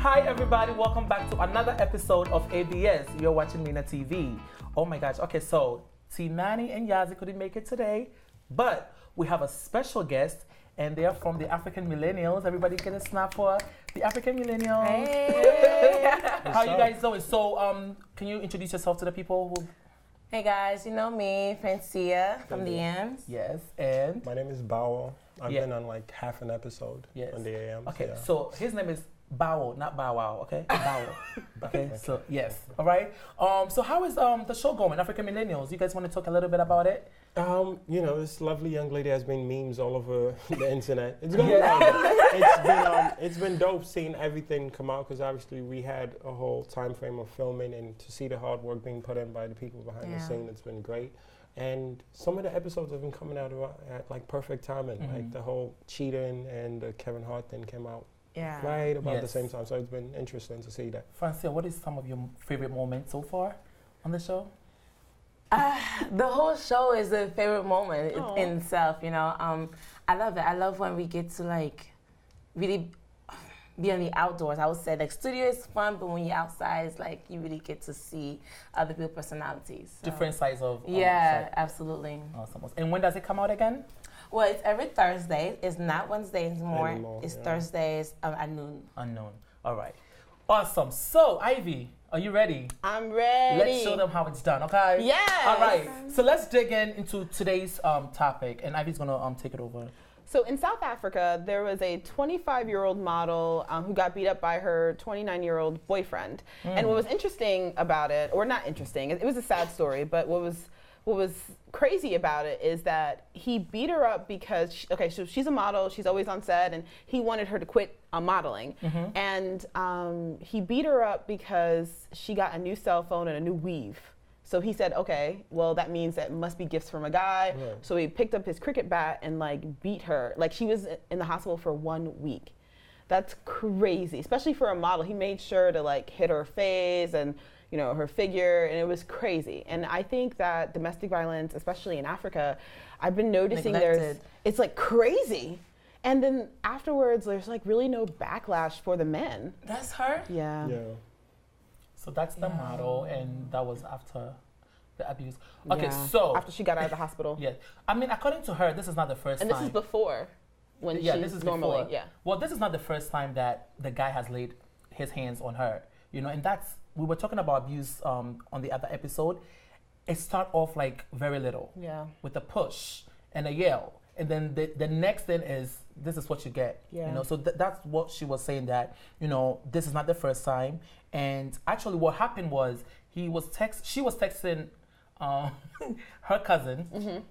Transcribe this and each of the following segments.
Hi everybody, welcome back to another episode of ABS. You're watching MinaTV. Oh my gosh, okay, so T Manny and Yazi couldn't make it today, but we have a special guest and they are from the African Millennials. Everybody get a snap for the African Millennials. Hey! How you guys doing? So, can you introduce yourself to the people who... Hey guys, you know me, Francia from the M's. Yes, and... My name is Bao. I've been on like half an episode on the AMs. Okay, so his name is Bao, not Bow Wow, okay? Bao. Okay, so yes, all right. So how is the show going, African Millennials? You guys want to talk a little bit about it? You know, this lovely young lady has been memes all over the internet. It's going well. It's been dope seeing everything come out because obviously we had a whole time frame of filming, and to see the hard work being put in by the people behind the scene, it's been great. And some of the episodes have been coming out at like perfect timing. Like the whole cheating and the Kevin Hart thing came out right about the same time. So it's been interesting to see that. Francia, what is some of your favorite moments so far on the show? The whole show is a favorite moment in itself, you know. I love it. I love when we get to like really be on the outdoors. I would say like studio is fun, but when you're outside, it's like you really get to see other people's personalities. So. Different sides of absolutely. Awesome. And when does it come out again? Well, it's every Thursday. It's not Wednesday anymore. It's Thursdays at noon. Unknown. All right. Awesome. So, Ivy, are you ready? I'm ready. Let's show them how it's done, okay? Yes. All right. So let's dig into today's topic, and Ivy's gonna take it over. So in South Africa, there was a 25-year-old model who got beat up by her 29-year-old boyfriend. And what was interesting about it, or not interesting, it was a sad story, but what was crazy about it is that he beat her up because, so she's a model, she's always on set, and he wanted her to quit modeling. And he beat her up because she got a new cell phone and a new weave. So he said, okay, well, that means that must be gifts from a guy. Right. So he picked up his cricket bat and like beat her. Like she was in the hospital for 1 week. That's crazy, especially for a model. He made sure to like hit her face and, you know, her figure, and it was crazy. And I think that domestic violence, especially in Africa, I've been noticing it's like crazy. And then afterwards, there's like really no backlash for the men. That's her? Yeah. So that's the model, and that was after the abuse. Okay, so after she got out of the hospital. Yeah, I mean, according to her, this is not the first time. And this is before, when this is normally, before. Well, this is not the first time that the guy has laid his hands on her, you know, and that's, we were talking about abuse on the other episode. It start off like very little, with a push and a yell, and then the next thing is, this is what you get, you know. So that's what she was saying, that, you know, this is not the first time. And actually, what happened was she was texting her cousin, and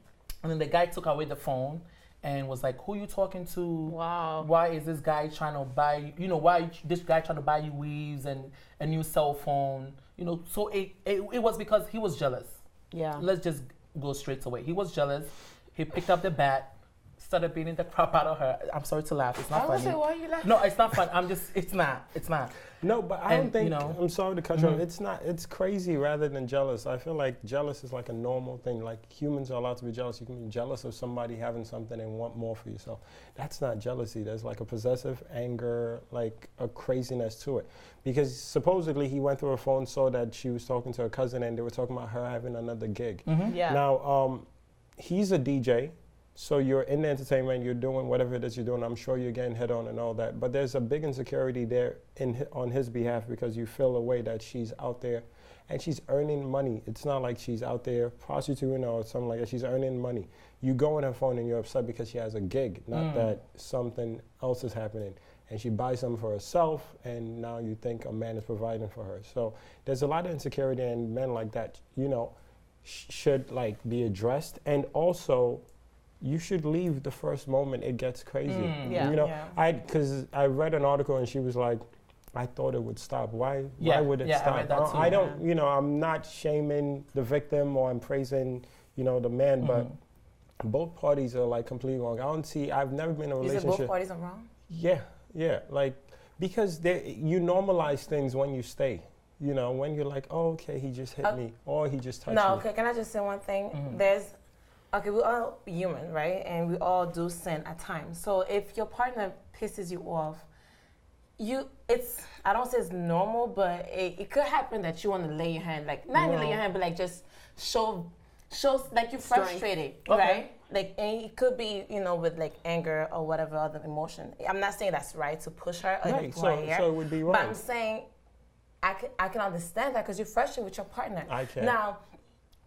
then the guy took away the phone and was like, "Who you talking to? Wow. Why is this guy trying to buy? You know, why this guy trying to buy you weaves and a new cell phone? You know." So it was because he was jealous. Yeah. Let's just go straight away. He was jealous. He picked up the bat, started beating the crap out of her. I'm sorry to laugh. It's not funny. I was like, why are you laughing? No, it's not fun. It's not. No, but I don't think, you know, I'm sorry to cut you off. It's not, it's crazy rather than jealous. I feel like jealous is like a normal thing. Like humans are allowed to be jealous. You can be jealous of somebody having something and want more for yourself. That's not jealousy. There's like a possessive anger, like a craziness to it. Because supposedly he went through her phone, saw that she was talking to her cousin, and they were talking about her having another gig. Yeah. Now, he's a DJ. So you're in the entertainment, you're doing whatever it is you're doing. I'm sure you're getting hit on and all that. But there's a big insecurity there on his behalf, because you feel a way that she's out there and she's earning money. It's not like she's out there prostituting or something like that. She's earning money. You go on her phone and you're upset because she has a gig, not that something else is happening. And she buys something for herself, and now you think a man is providing for her. So there's a lot of insecurity, and men like that, you know, should like be addressed. And also, you should leave the first moment it gets crazy. You know, because I read an article and she was like, I thought it would stop. Why would it stop? I read that too. I don't, you know, I'm not shaming the victim or I'm praising, you know, the man, but both parties are like completely wrong. I've never been in a relationship. You said both parties are wrong? Yeah, like, because you normalize things when you stay. You know, when you're like, oh, okay, he just hit me, or he just touched me. No, okay, can I just say one thing? Okay, we're all human, right? And we all do sin at times. So if your partner pisses you off, I don't say it's normal, but it could happen that you want to lay your hand, like, not even lay your hand, but like just show like you're frustrated, right? Like, and it could be, with like anger or whatever other emotion. I'm not saying that's right to push her or Right, pull her hair, so it would be wrong. but I'm saying I can understand that because you're frustrated with your partner. I can. Now,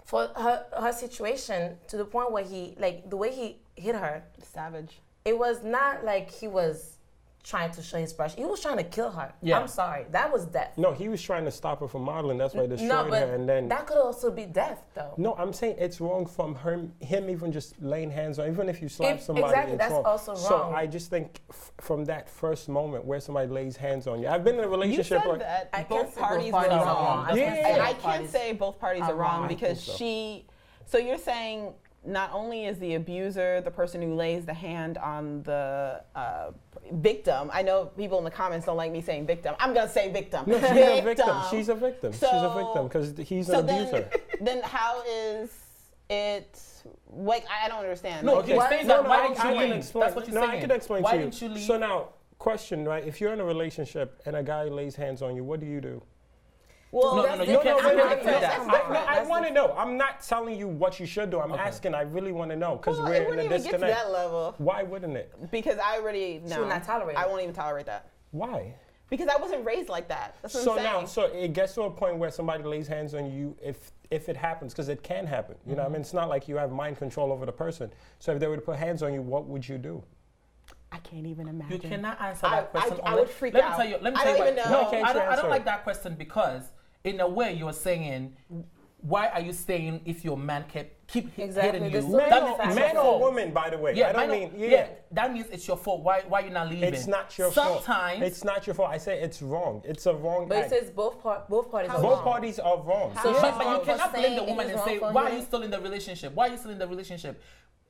for her situation, to the point where the way he hit her, savage. It was not like he was trying to show his frustration. He was trying to kill her. Yeah. I'm sorry. That was death. No, he was trying to stop her from modeling. That's why he destroyed her. And then that could also be death, though. No, I'm saying it's wrong from him even just laying hands on. Even if you slap somebody, exactly, it's that's wrong. also wrong. So I just think from that first moment where somebody lays hands on you, I've been in a relationship You where said that both parties parties were are wrong. wrong. And I can't say both parties are wrong I because think so you're saying not only is the abuser the person who lays the hand on the victim. I know people in the comments don't like me saying victim. I'm going to say victim. No, she's a victim. She's a victim. She's a victim because he's an abuser. Then how is it, like, I don't understand. No, Okay. why didn't you leave? Explain. That's what you're saying. I can explain why to you. Didn't you leave? So now, question, right? If you're in a relationship and a guy lays hands on you, what do you do? Well, no, you can't say that. I want to know. I'm not telling you what you should do. I'm asking. I really want to know because we're in a disconnect. Get to that level. Why wouldn't it? Because I already know. She would not tolerate it. I won't even tolerate that. Why? Because I wasn't raised like that. That's what I'm saying. So it gets to a point where somebody lays hands on you if it happens, because it can happen. You know what I mean? It's not like you have mind control over the person. So if they were to put hands on you, what would you do? I can't even imagine. You cannot answer that question. I would freak out. Let me I tell you don't even know. I don't like that question because in a way you're saying, why are you saying if your man keep hitting you? Man or woman, by the way. Yeah, I don't mean, that means it's your fault. Why you not leaving? It's not your fault. Sometimes it's not your fault. I say it's wrong. It's a wrong But act. it says both parties are wrong. Both parties are wrong. So but you cannot blame the woman and say, why are you him? still in the relationship? Why are you still in the relationship?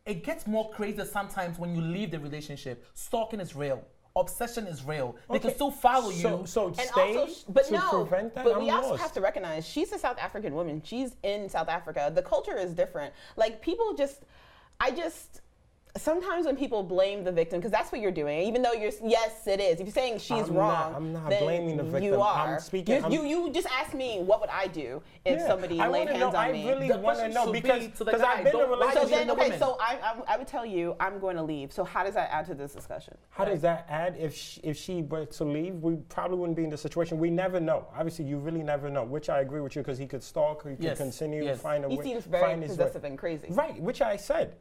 It gets more crazy sometimes when you leave the relationship. Stalking is real. Obsession is real. They can still follow you. So And stay also, but to no, prevent that? but I'm we also lost. have to recognize she's a South African woman. She's in South Africa. The culture is different. Like sometimes when people blame the victim, because that's what you're doing, even though yes, it is. If you're saying she's wrong, I'm not then blaming the victim. You are. I'm speaking. You just asked me what would I do if somebody laid hands on me. I really want to know because I've been in a relationship. So I would tell you I'm going to leave. So how does that add to this discussion? How does that add? If she were to leave, we probably wouldn't be in this situation. We never know. Obviously, you really never know. Which I agree with you because he could stalk, he could continue, find a way. He seems very possessive and crazy. Right, which I said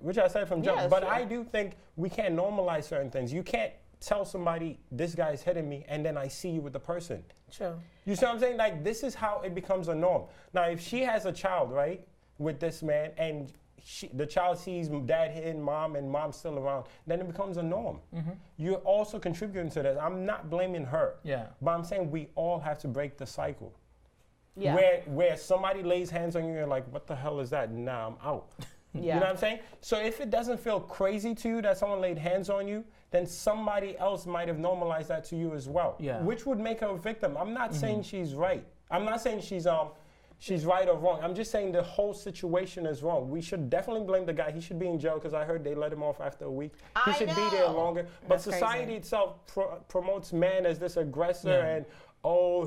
from jump. Yeah, but sure. I do think we can't normalize certain things. You can't tell somebody this guy's hitting me and then I see you with the person. True. You see what I'm saying? Like, this is how it becomes a norm. Now, if she has a child, right, with this man and the child sees dad hitting mom and mom's still around, then it becomes a norm. Mm-hmm. You're also contributing to this. I'm not blaming her. Yeah. But I'm saying we all have to break the cycle. Yeah. Where somebody lays hands on you and you're like, what the hell is that? Nah, I'm out. Yeah. You know what I'm saying? So if it doesn't feel crazy to you that someone laid hands on you, then somebody else might have normalized that to you as well. Yeah. Which would make her a victim. I'm not saying she's right. I'm not saying she's right or wrong. I'm just saying the whole situation is wrong. We should definitely blame the guy. He should be in jail because I heard they let him off after a week. He should be there longer. But society itself promotes man as this aggressor and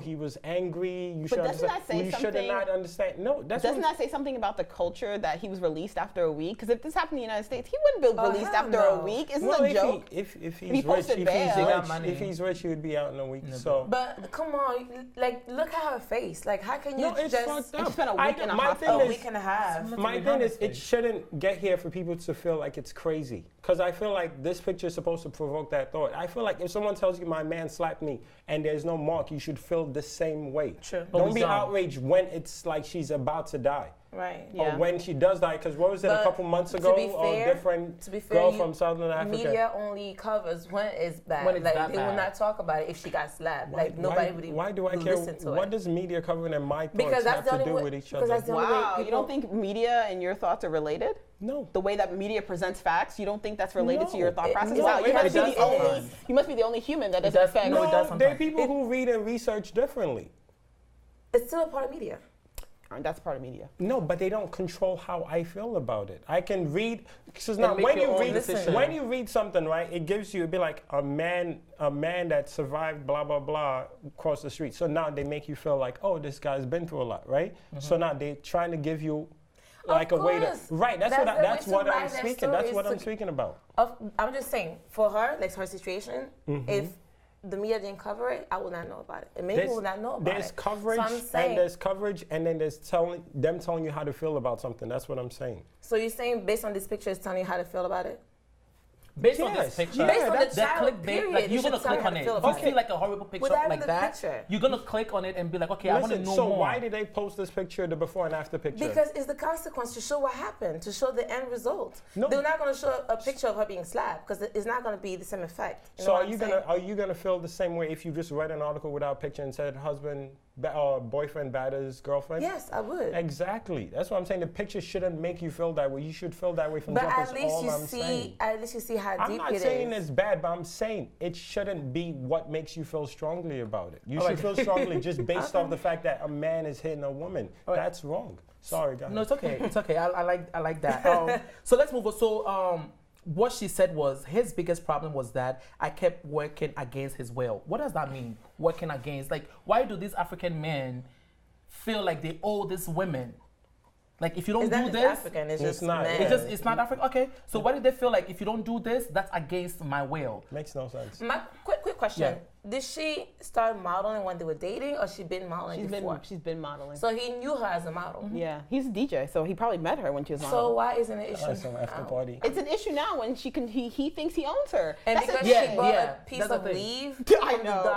he was angry. You should not understand. No, doesn't that say something about the culture that he was released after a week? Because if this happened in the United States, he wouldn't be released after a week. Isn't it a joke? If he's rich, if he's rich, he would be out in a week. So, but come on, like look at her face. Like how can you it's fucked up. Spent a week and a half. Week and a half. My thing is, it shouldn't get here for people to feel like it's crazy. Because I feel like this picture is supposed to provoke that thought. I feel like if someone tells you my man slapped me and there's no mark, you should feel the same way. True. Don't be outraged when it's like she's about to die. Right. Or when she does die, because what was it, a couple months ago? A different girl from Southern Africa. Media only covers when it's bad. When it's like, they will not talk about it if she got slapped. Nobody would Why do I care? Listen to what it. does media covering and my thoughts because have to do with each other? Wow, you don't think media and your thoughts are related? No. The way that media presents facts, you don't think that's related to your thought process? No, you must be the only human that doesn't affect. No, there are people who read and research differently. It's still a part of media. That's part of media. No, but they don't control how I feel about it. I can read, because now make when your you own when you read something, right, it gives you, it'd be like a man that survived blah blah blah across the street. So now they make you feel like, oh, this guy's been through a lot, right? So now they're trying to give you like a way to, right? That's what I'm speaking. That's what I'm speaking about. I'm just saying, for her, like her situation, if the media didn't cover it, I would not know about it. And many people would not know about it. There's coverage, and then there's telling you how to feel about something. That's what I'm saying. So you're saying based on this picture, it's telling you how to feel about it? Based on this picture, based on the that child, clickbait, like you're gonna click on it. If you see like a horrible picture like that, you're gonna click on it and be like, okay, I want to know more. So why did they post this picture, the before and after picture? Because it's the consequence to show what happened, to show the end result. No. They're not gonna show a picture of her being slapped because it's not gonna be the same effect. So are you gonna feel the same way if you just read an article without a picture and said husband boyfriend batters girlfriend? Yes, I would. Exactly. That's what I'm saying. The picture shouldn't make you feel that way. You should feel that way from jump. At least you see how deep it is. I'm not saying it's bad, but I'm saying it shouldn't be what makes you feel strongly about it. You should feel strongly just based off the fact that a man is hitting a woman. That's wrong. Sorry, guys. No, it's okay. It's okay. I like that. So let's move on. So what she said was his biggest problem was that I kept working against his will. What does that mean? Working against? Like, why do these African men feel like they owe these women? Like, if you don't do this, African, it's not. It's not African. Okay, so why did they feel like if you don't do this, that's against my will? Makes no sense. My quick question: Did she start modeling when they were dating, or she been modeling before? She's been modeling. So he knew her as a model. Yeah, he's a DJ, so he probably met her when she was modeling. So why isn't it an issue? Some after party. It's an issue now when he thinks he owns her. And that's because she bought a piece of weave, I know.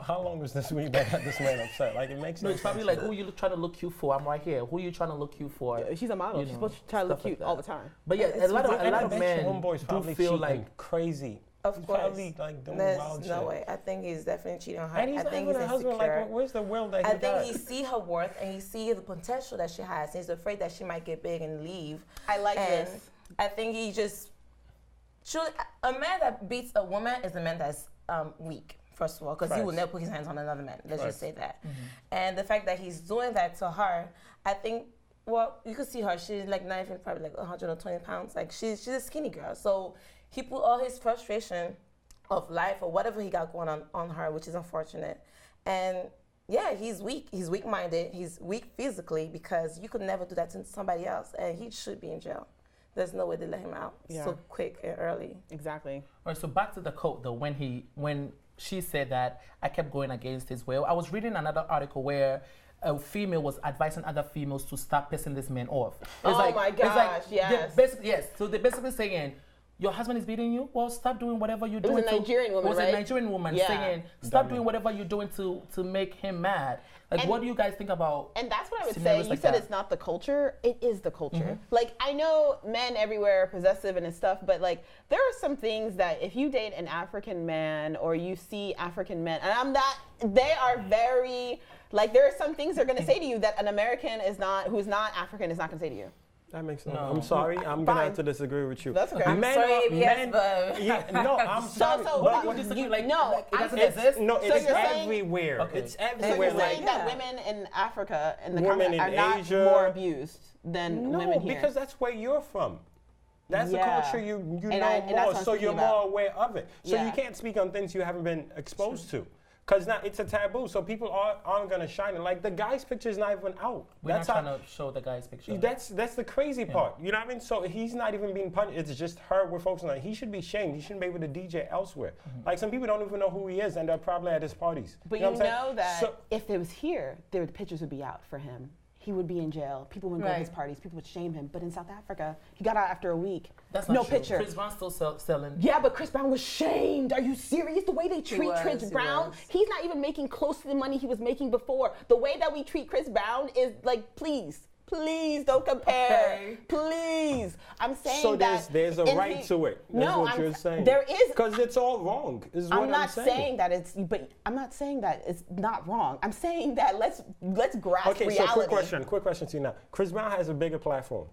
How long was this weave that had this man upset? Like, it makes no sense. It's probably like, who you trying to look cute for? I'm right here. Who you trying to look cute for? She's a model. She's supposed to try to look cute all the time. But yeah, a lot of men do feel like crazy. Of course. Probably, like, There's no way. I think he's definitely cheating on her. And he's I think he's insecure. husband. Like, where's the will that he got? I think he see her worth and he see the potential that she has. He's afraid that she might get big and leave. I like this. I think he just... A man that beats a woman is a man that's weak, first of all, because he will never put his hands on another man. Let's just say that. And the fact that he's doing that to her, I think... Well, you could see her. She's like not even probably like 120 pounds. Like she's a skinny girl. So he put all his frustration of life or whatever he got going on her, which is unfortunate. And yeah, he's weak. He's weak-minded. He's weak physically because you could never do that to somebody else. And he should be in jail. There's no way they let him out so quick and early. Exactly. All right, so back to the quote though, when she said that I kept going against his will. I was reading another article where a female was advising other females to stop pissing this man off. My gosh, yes. So they're basically saying, your husband is beating you? Well, stop doing whatever you're doing. It was a Nigerian woman, right? It was a Nigerian woman saying, stop doing whatever you're doing to make him mad. Like, what do you guys think about? And that's what I would say. You said it's not the culture. It is the culture. Like, I know men everywhere are possessive and stuff, but like, there are some things that if you date an African man or you see African men, and they are very, like, there are some things they're going to say to you that an American who's not African is not going to say to you. That makes sense. No. I'm sorry. I'm going to have to disagree with you. That's okay. I'm sorry, I'm sorry. What disagree? Like, no, it doesn't exist? No, it's everywhere. Okay. It's everywhere. So you're saying that women in Africa and the continent are not Asia, more abused than women here? No, because that's where you're from. That's the culture you know more, so you're more aware of it. So you can't speak on things you haven't been exposed to. Because now it's a taboo, so people aren't going to shine it. Like, the guy's picture is not even out. We're not trying to show the guy's picture. That's the crazy part. You know what I mean? So he's not even being punished. It's just her we're focusing on. He should be shamed. He shouldn't be able to DJ elsewhere. Like, some people don't even know who he is, and they're probably at his parties. But you know that if it was here, the pictures would be out for him. He would be in jail. People wouldn't go to his parties. People would shame him. But in South Africa, he got out after a week. That's not no true. picture. Chris Brown's still selling. Yeah, but Chris Brown was shamed. Are you serious? The way they treat Chris Brown, he's not even making close to the money he was making before. The way that we treat Chris Brown is like, please don't compare. Okay. Please. I'm saying so there's a right to it. That's what you're saying. There is. Because it's all wrong, is what I'm saying. I'm not saying that it's not wrong. I'm saying that let's grasp reality. Okay, so quick question to you now. Chris Brown has a bigger platform.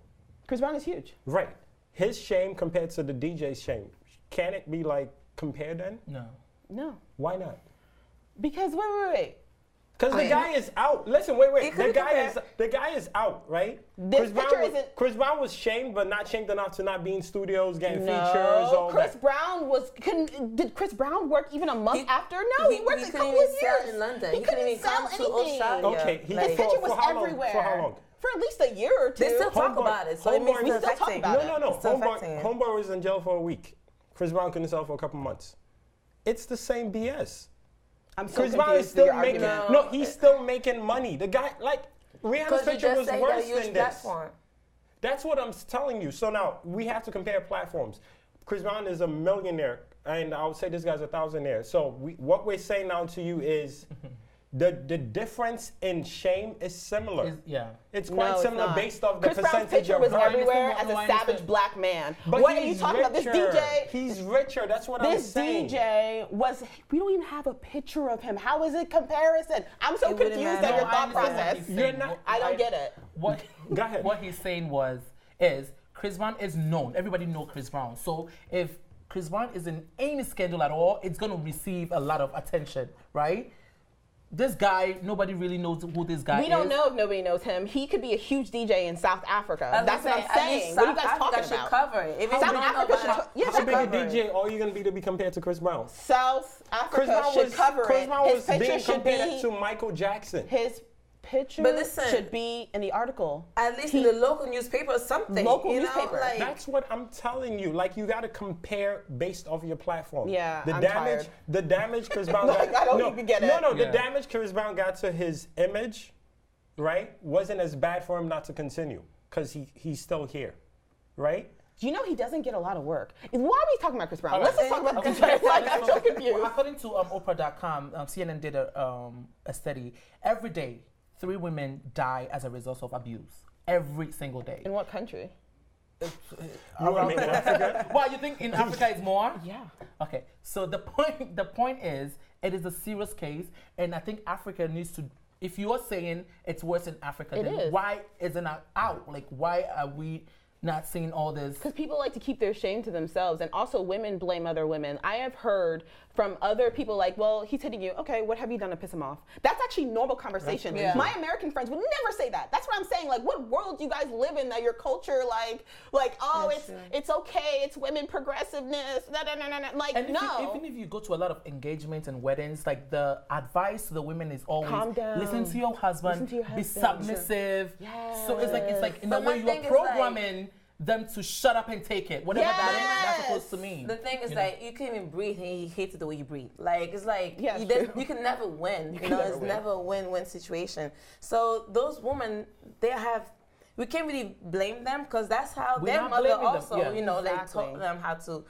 Chris Brown is huge. Right. His shame compared to the DJ's shame, can it be like compared then? No. No. Why not? Because wait. Because the guy is out. Listen, wait. The guy is out, right? Chris Brown was shamed, but not shamed enough to not be in studios, getting features, all Chris that. Brown was. Did Chris Brown work even a month after? No, he worked a couple of years in London. He couldn't even sell anything. Okay, his picture was everywhere. For how long? For at least a year or two. They still talk about it, so it means we still talk about it. No. Homeboy was in jail for a week. Chris Brown couldn't sell for a couple months. It's the same BS. Chris Brown is still making. No, he's still making money. The guy, like, Rihanna's picture was worse than this. That's what I'm telling you. So now we have to compare platforms. Chris Brown is a millionaire, and I would say this guy's a thousandaire. So what we're saying now to you is the difference in shame is similar. It's quite similar based off the Chris Brown's percentage picture of was everywhere as a savage black man. But what are you talking about? This DJ. He's richer. That's what I'm saying. This DJ was. We don't even have a picture of him. How is it comparison? I'm so confused at your thought process. I don't get it. Go ahead. What he's saying is Chris Brown is known. Everybody knows Chris Brown. So if Chris Brown is in any scandal at all, it's going to receive a lot of attention, right? This guy, nobody really knows who this guy is. We don't know if nobody knows him. He could be a huge DJ in South Africa. That's what I'm saying. What are you guys talking about? Cover it. If South Africa should how big a DJ are you going to be compared to Chris Brown? South Africa should cover it. Chris Brown was being compared to Michael Jackson. His picture should be in the article. At least in the local newspaper or something. Local newspaper. Like, that's what I'm telling you. Like, you got to compare based off your platform. Yeah, The damage Chris Brown got. I don't even get it. No, the damage Chris Brown got to his image, right, wasn't as bad for him not to continue because he's still here, right? You know he doesn't get a lot of work. Why are we talking about Chris Brown? Let's just talk about DJ. Like, I'm so confused. Well, according to Oprah.com, CNN did a study. Every day, 3 women die as a result of abuse. Every single day. In what country? Africa? Well, you think in Africa it's more? Yeah. Okay. So the point is, it is a serious case, and I think Africa needs to. If you are saying it's worse in Africa, then why isn't it out? Like, why are we not seeing all this? Because people like to keep their shame to themselves, and also women blame other women. I have heard from other people like, well, he's hitting you. Okay, what have you done to piss him off? That's actually normal conversation. My American friends would never say that. That's what I'm saying. Like, what world do you guys live in that your culture like oh, it's okay, it's women progressiveness. Like, and no. Even if you go to a lot of engagements and weddings, like the advice to the women is always calm down, listen to your husband, be submissive. Yes. So it's like in a way you are programming them to shut up and take it, whatever that's supposed to mean. The thing is that you can't even breathe, and he hates it the way you breathe. Like, it's like you can never win. It's never a win-win situation. So those women, we can't really blame them because that's how their mother also, like taught them how to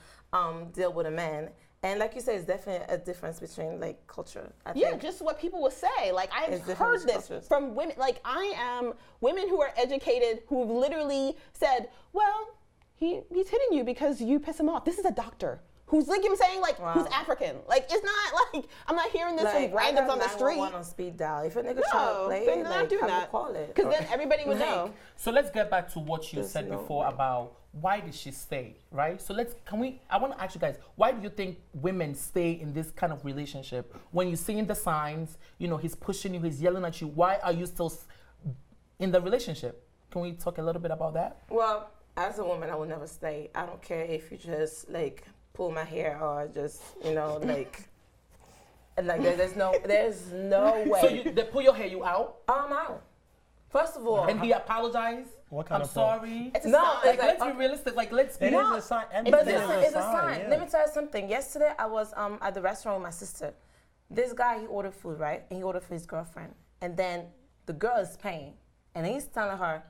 deal with a man. And like you said, it's definitely a difference between like culture. I think. Just what people will say. Like, I've heard this from women. Like, I am women who are educated who've literally said, well, he's hitting you because you piss him off. This is a doctor who's like, I'm saying, like, who's African. Like, it's not like, I'm not hearing this from randoms on the street. On speed dial. If a nigga try to play, they're not doing that. Because then everybody would know. So let's get back to what you said before about why did she stay, right? So I want to ask you guys, why do you think women stay in this kind of relationship when you're seeing the signs, he's pushing you, he's yelling at you, why are you still in the relationship? Can we talk a little bit about that? Well, as a woman, I would never stay. I don't care if you just like pull my hair or just, like there's no way. So they pull your hair, you out? I'm out. First of all. And he apologized? What kind I'm of sorry. It's a sign. Let's be realistic. Like, let's be. It is a sign. But it's a sign. Yeah. Let me tell you something. Yesterday, I was at the restaurant with my sister. This guy, he ordered food, right? And he ordered for his girlfriend. And then the girl is paying. And he's telling her,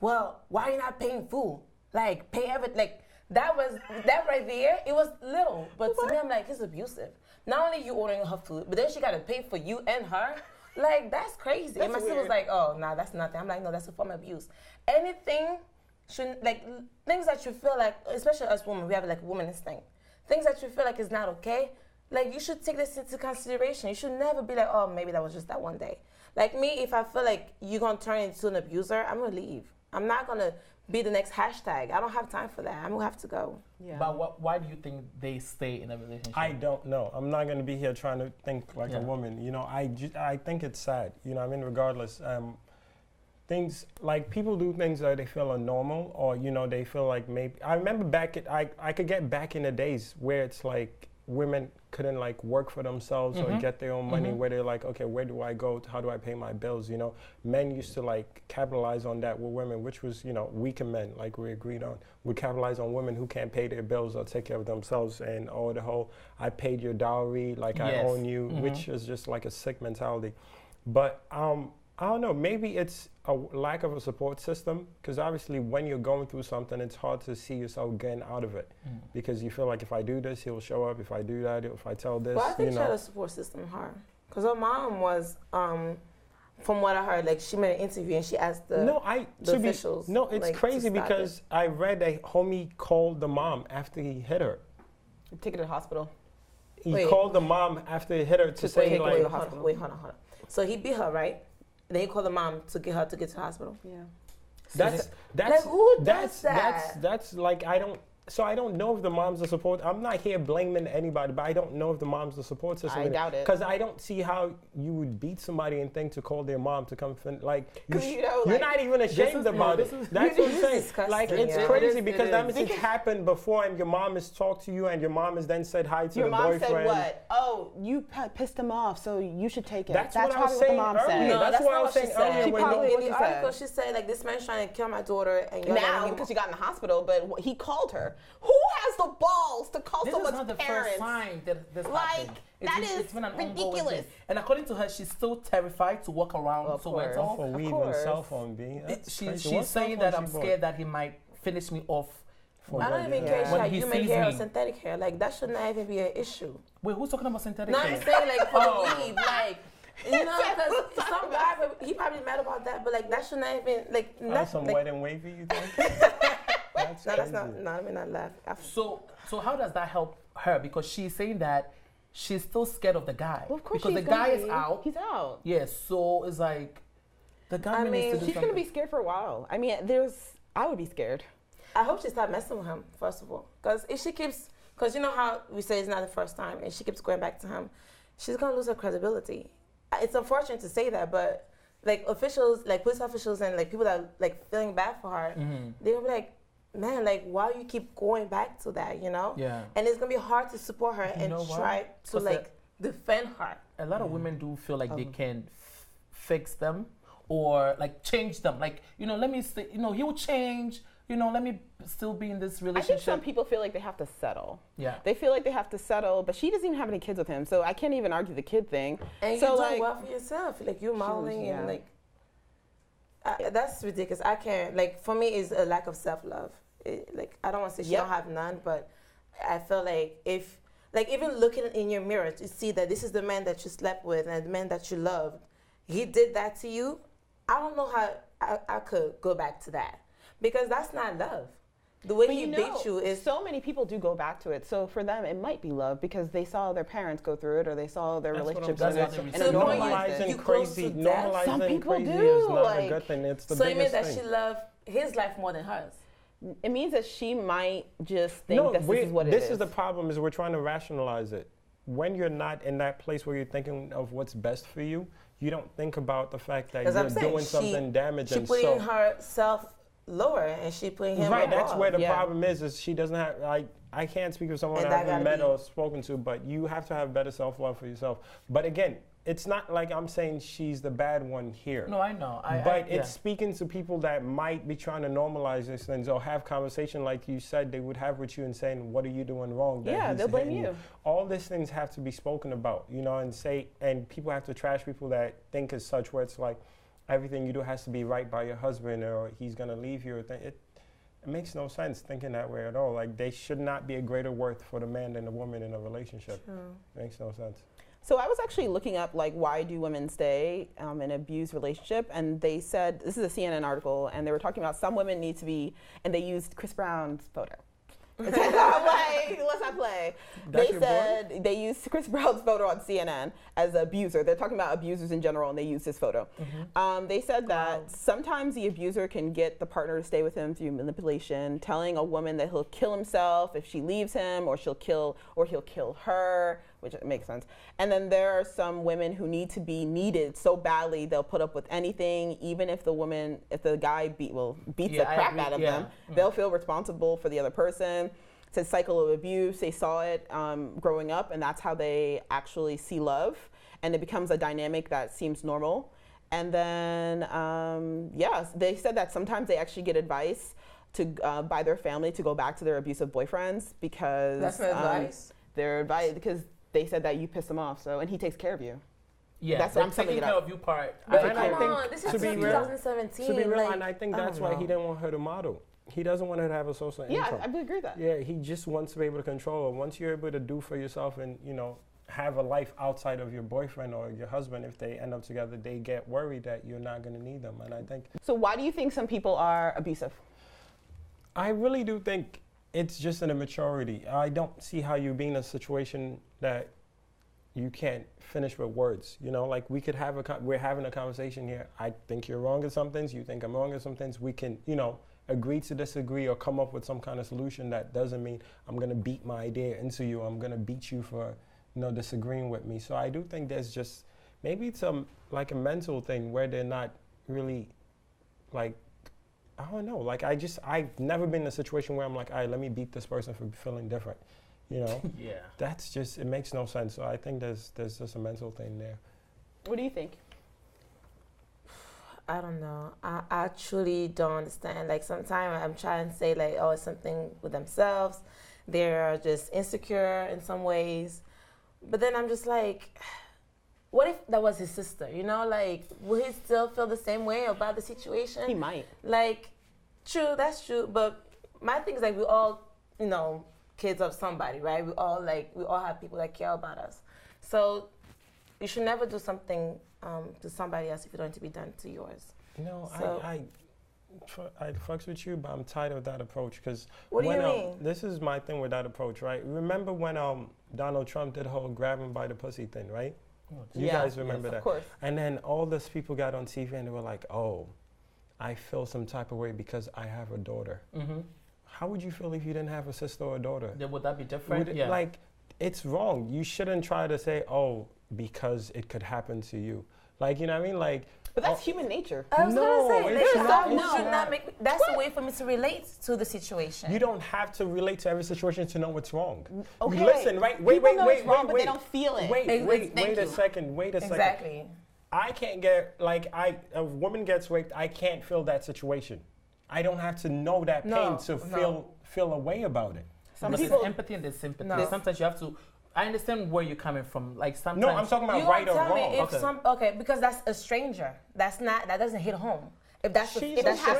well, why are you not paying food? Like, pay everything. Like, that right there, it was little. But to me, I'm like, it's abusive. Not only you ordering her food, but then she got to pay for you and her. Like, that's crazy. And my sister was like, oh, nah, that's nothing. I'm like, no, that's a form of abuse. Anything shouldn't, like, things that you feel like, especially us women, we have like a woman instinct. Things that you feel like is not okay, like, you should take this into consideration. You should never be like, oh, maybe that was just that one day. Like me, if I feel like you're going to turn into an abuser, I'm going to leave. I'm not going to be the next hashtag. I don't have time for that. I'm gonna have to go. Yeah. But why do you think they stay in a relationship? I don't know. I'm not gonna be here trying to think like a woman. You know, I think it's sad. You know, I mean, regardless, things like people do things that they feel are normal, or you know, they feel like maybe. I remember I could get back in the days where it's like women couldn't like work for themselves or get their own money, where they're like, okay, where do I go? How do I pay my bills? You know, men used to like capitalize on that with women, which was, you know, weaker men, like we agreed on, would capitalize on women who can't pay their bills or take care of themselves, and the whole I paid your dowry, like I own you, which is just like a sick mentality. But I don't know, maybe it's a lack of a support system, because obviously when you're going through something, it's hard to see yourself getting out of it, because you feel like if I do this, he'll show up, if I do that, if I tell this, well, I think she had a support system hard, because her mom was, from what I heard, like she made an interview and she asked the officials. It's like, crazy because I read a homie called the mom after he hit her. Take her to the hospital. He called the mom after he hit her to say like, hold on. So he beat her, right? Then he called the mom to get her to get to the hospital. Yeah. That's like, who does that? That's like, I don't know if the mom's the support. I'm not here blaming anybody, but I don't know if the mom's the support system. I doubt it. Because I don't see how you would beat somebody and think to call their mom to come, you're not even ashamed about it. That's what I'm saying. Like, it's crazy because that means it's happened before and your mom has talked to you and your mom has then said hi to the boyfriend. Your mom said what? Oh, you pissed him off, so you should take it. That's what I was saying earlier. No, that's what I was saying earlier. In the article, she said, like, this man's trying to kill my daughter. And now, because she got in the hospital, but he called her. Who has the balls to call someone's parents? This is not the first time that this happened. It's been ridiculous. And according to her, she's still terrified to walk around somewhere else. For weed and cell phone being. She's saying that I'm scared that he might finish me off. I don't even care if she had human hair or synthetic hair. Like, that should not even be an issue. Wait, who's talking about synthetic hair? No, I'm saying, like, for the weed, like, you know, because some guy, he probably mad about that, but, like, that should not even, like, some wet and wavy, you think? That's not, let me not laugh. So how does that help her? Because she's saying that she's still scared of the guy. Well, of course because the guy is out. He's out. Yes, so it's like, the guy needs to do she's going to be scared for a while. I mean, I would be scared. I hope she stopped messing with him, first of all. Because if she keeps, because you know how we say it's not the first time, and she keeps going back to him, she's going to lose her credibility. It's unfortunate to say that, but like officials, like police officials and like people that are like feeling bad for her, they're going to be like, man, like, why you keep going back to that, you know? Yeah. And it's going to be hard to support her and try to, like, defend her. A lot of women do feel like they can fix them or, like, change them. Like, you know, let me say, you know, he will change, you know, let me still be in this relationship. I think some people feel like they have to settle. Yeah. They feel like they have to settle, but she doesn't even have any kids with him, so I can't even argue the kid thing. And you're doing well for yourself. Like, you're modeling and, like, that's ridiculous. I can't, like, for me, it's a lack of self-love. Like, I don't want to say she don't have none, but I feel like if, like, even looking in your mirror to see that this is the man that you slept with and the man that you loved, he did that to you, I don't know how I could go back to that. Because that's not love. The way he beat you is... So many people do go back to it. So for them, it might be love because they saw their parents go through it or they saw their relationships in it. And so normalizing crazy, normalizing crazy is not a good thing. It's the biggest thing. So it means that she loved his life more than hers. It means that she might just think this is what it is. This is the problem, is we're trying to rationalize it. When you're not in that place where you're thinking of what's best for you, you don't think about the fact that you're doing something damaging. She putting herself lower and she putting him right, that's where the problem is she doesn't have, I can't speak of someone I haven't met or spoken to, but you have to have better self-love for yourself. But again, it's not like I'm saying she's the bad one here. No, I know. But it's speaking to people that might be trying to normalize these things or have conversation like you said they would have with you and saying, what are you doing wrong? Yeah, they'll blame you. All these things have to be spoken about, you know, and people have to trash people that think as such where it's like, everything you do has to be right by your husband or he's going to leave you. It makes no sense thinking that way at all. Like, they should not be a greater worth for the man than the woman in a relationship. It makes no sense. So I was actually looking up, like, why do women stay in an abused relationship? And they said, this is a CNN article, and they were talking about some women need to be, and they used Chris Brown's photo. I'm like, let's not play. LA. They said they used Chris Brown's photo on CNN as an abuser. They're talking about abusers in general, and they used his photo. They said that sometimes the abuser can get the partner to stay with him through manipulation, telling a woman that he'll kill himself if she leaves him, or he'll kill her, which makes sense. And then there are some women who need to be needed so badly they'll put up with anything, even if the guy beats the crap out of them. They'll feel responsible for the other person. It's a cycle of abuse. They saw it growing up, and that's how they actually see love. And it becomes a dynamic that seems normal. And then, they said that sometimes they actually get advice by their family to go back to their abusive boyfriends because that's their advice. Their advice because they said that you piss him off, and he takes care of you. Yeah, that's what I'm taking care of you part. But come on, this is 2017. To be real, and I think that's why he didn't want her to model. He doesn't want her to have a social income. Yeah, I agree with that. Yeah, he just wants to be able to control her. Once you're able to do for yourself and, have a life outside of your boyfriend or your husband, if they end up together, they get worried that you're not going to need them. And I think... So why do you think some people are abusive? I really do think it's just an immaturity. I don't see how you be in a situation that you can't finish with words. Like we could have we're having a conversation here. I think you're wrong at some things. You think I'm wrong at some things. We can, agree to disagree or come up with some kind of solution. That doesn't mean I'm going to beat my idea into you. I'm going to beat you for, disagreeing with me. So I do think there's just, maybe it's like a mental thing where they're not really like, I don't know. Like I've never been in a situation where I'm like, all right, let me beat this person for feeling different. Yeah. That's just, it makes no sense. So I think there's just a mental thing there. What do you think? I don't know. I actually don't understand. Like sometimes I'm trying to say like, oh, it's something with themselves. They're just insecure in some ways. But then I'm just like, what if that was his sister? Like, would he still feel the same way about the situation? He might. Like, true, that's true. But my thing is like we all, kids of somebody, right? We all have people that care about us. So you should never do something to somebody else if you don't want to be done to yours. I fucks with you, but I'm tired of that approach because what do you mean? This is my thing with that approach, right? Remember when Donald Trump did the whole grab him by the pussy thing, right? You guys remember that? Of course. And then all those people got on TV and they were like, "Oh, I feel some type of way because I have a daughter." Mm-hmm. How would you feel if you didn't have a sister or a daughter? Then would that be different? Like, it's wrong. You shouldn't try to say, "Oh, because it could happen to you." Like, you know what I mean? Like, but that's human nature. I was gonna say, that's what? a way for me to relate to the situation. You don't have to relate to every situation to know what's wrong. Okay. Listen, right? Wait, but they don't feel it. Wait a second. Exactly. I can't get, a woman gets raped, I can't feel that situation. I don't have to know that pain to feel a way about it. Some people empathy and there's sympathy. No. Sometimes you have to. I understand where you're coming from. Like sometimes. No, I'm talking about right or wrong. Because that's a stranger. That doesn't hit home. If that's your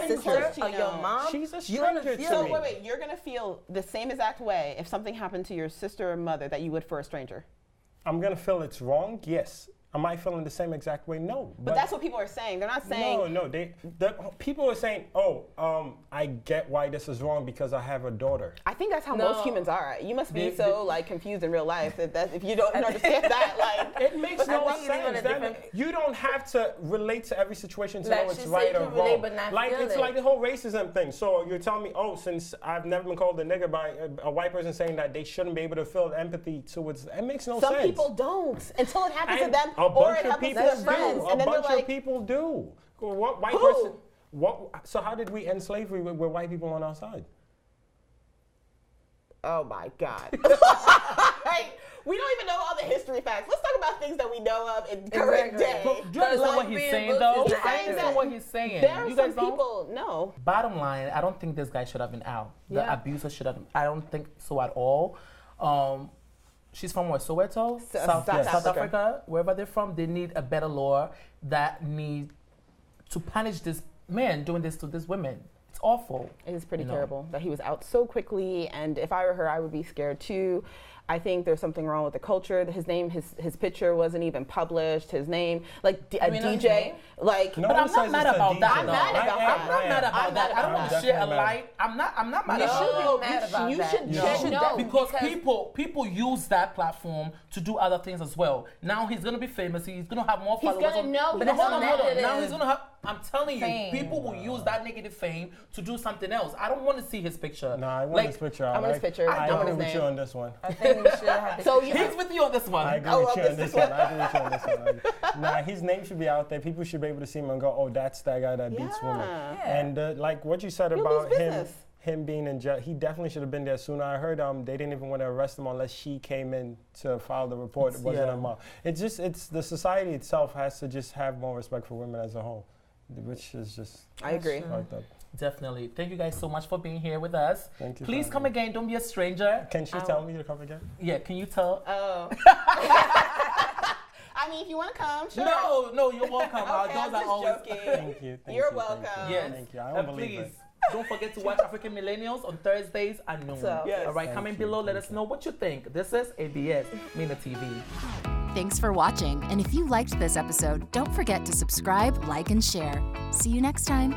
sister or your mom, she's a stranger to me. So wait, you're gonna feel the same exact way if something happened to your sister or mother that you would for a stranger. I'm gonna feel it's wrong. Yes. Am I feeling the same exact way? No. But that's what people are saying. They're not saying. No. The people are saying, I get why this is wrong because I have a daughter. I think that's how most humans are. You must be so confused in real life if you don't understand that. It makes no sense. You don't have to relate to every situation to know it's right or wrong. It's like the whole racism thing. So you're telling me, since I've never been called a nigger by a white person saying that they shouldn't be able to feel empathy towards it makes no sense. Some people don't until it happens to them. A bunch of people do. A bunch of people do. What white person? So how did we end slavery with white people on our side? Oh my God. We don't even know all the history facts. Let's talk about things that we know of in current day. Do you understand what he's saying, though? I understand what he's saying. There are some people, no. Bottom line, I don't think this guy should have been out. The abuser should have. I don't think so at all. She's from where? Soweto? South Africa. Wherever they're from, they need a better law that need to punish this man doing this to these women. It's awful. It is pretty terrible that he was out so quickly, and if I were her, I would be scared too. I think there's something wrong with the culture. His name, his picture wasn't even published. His name, like a DJ, like. No, but I'm not mad about that. I'm not mad about that. I don't want to share a light. I'm not mad about that. You should know because people use that platform to do other things as well. Now he's gonna be famous. He's gonna have more followers. He's gonna know. But hold on. Now he's gonna have. I'm telling you, people will use that negative fame to do something else. I don't want to see his picture. No, I want his picture. I want his picture. I agree with you on this one. I think we should have. So he's with you on this one. I agree with you on this one. I agree with you on this one. Nah, his name should be out there. People should be able to see him and go, oh, that's that guy that beats women. Yeah. And like what you said about him being in jail, he definitely should have been there sooner. I heard they didn't even want to arrest him unless she came in to file the report. It wasn't her mom. It's the society itself has to just have more respect for women as a whole, which is just I agree. fucked up. Definitely. Thank you guys so much for being here with us. Thank you. Please come again. Don't be a stranger. Can she tell me to come again? Yeah, can you tell? Oh. I mean, if you want to come, sure. No, you're welcome. Our doors are always joking. Thank you. You're welcome. Yes. Thank you. I don't believe it. Don't forget to watch African Millennials on Thursdays at noon. Yes. All right, comment below. Let us know what you think. This is ABS MinaTV. Thanks for watching. And if you liked this episode, don't forget to subscribe, like, and share. See you next time.